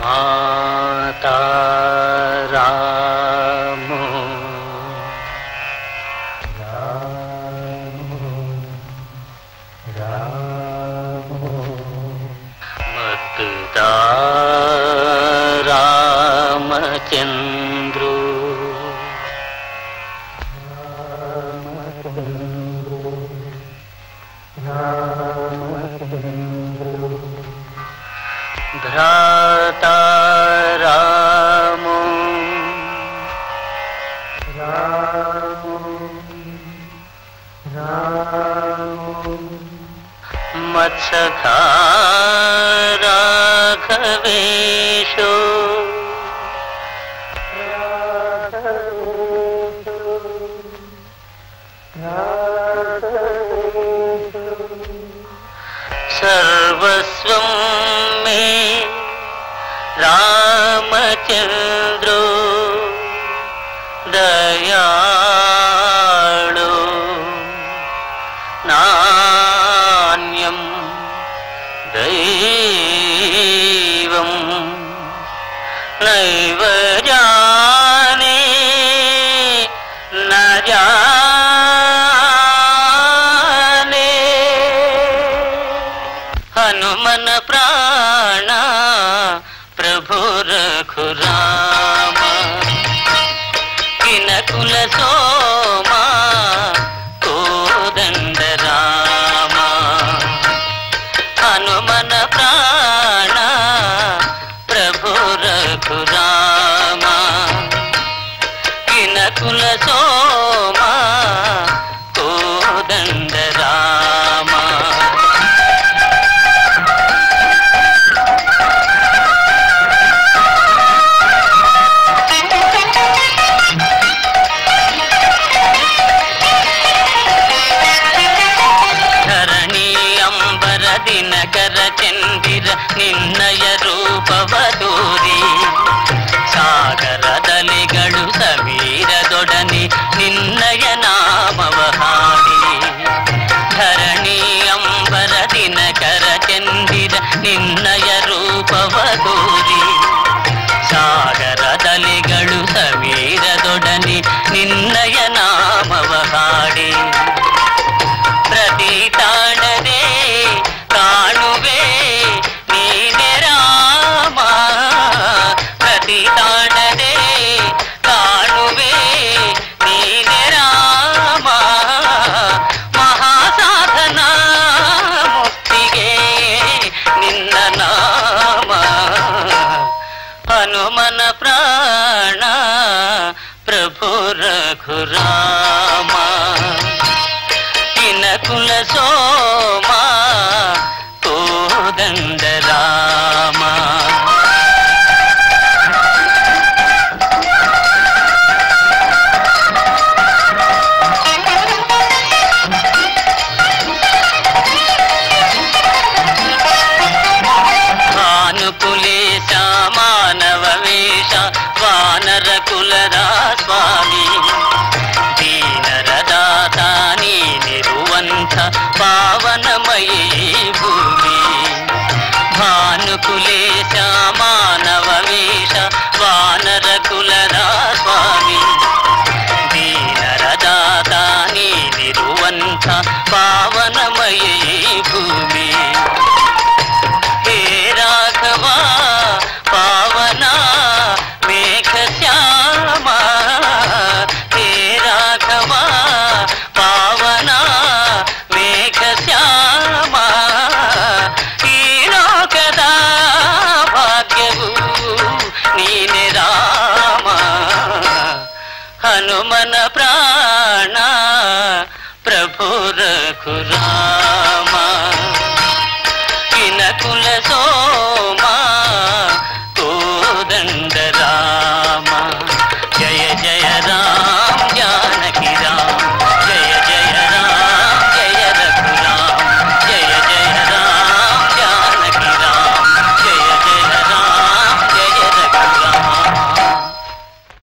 माता रामो मतदा रामचंद्र भ्राता रामो मत्सखा राघवेशो सर्वस्वं मे रामचंद्रो दयाळु नान्यं दैवं नैव जाने न जाने हनुमन प्राण प्रभु रघुराम किनकुल सोमा कोदंड राम हनुमन प्राण प्रभु रघुराम किनकुल सोमा कोदंड राम ದಿನಕರ ಚಂದಿರ ನಿನ್ನಯ ರೂಪವಧೂರಿ ಸಾಗರದಲೆಗಳು ಸಮೀರದೊಡನೆ ನಿನ್ನಯ ನಾಮವ ಹಾಡಿ ಧರಣಿ ಅಂಬರ ದಿನಕರ ಚಂದಿರ ನಿನ್ನಯ ರೂಪವಧೂರಿ ಸಾಗರದಲೆಗಳು ಸಮೀರದೊಡನೆ ನಿನ್ನಯ ನಾಮವ ಹಾಡಿ ಪ್ರತಿ ತಾಣದೆ ಕಾಣುವೆ ನೀನೆ ರಾಮ ಪ್ರತಿ ತಾಣದೆ ಕಾಣುವೆ ನೀನೆ ರಾಮ ಮಹಾಸಾಧನ ಮುಕ್ತಿಗೆ ನಿನ್ನ ನಾಮ ಹನುಮನ ಪ್ರಾಣ ಪ್ರಭು ರಘುರಾಮ किनकुल सोमा कोदंड राम भानुकुलेश मानव वेश वानर कुलरा स्वामी दीनरदाता निरुवंत पावनमयी भूमि भानुकुलेश मानव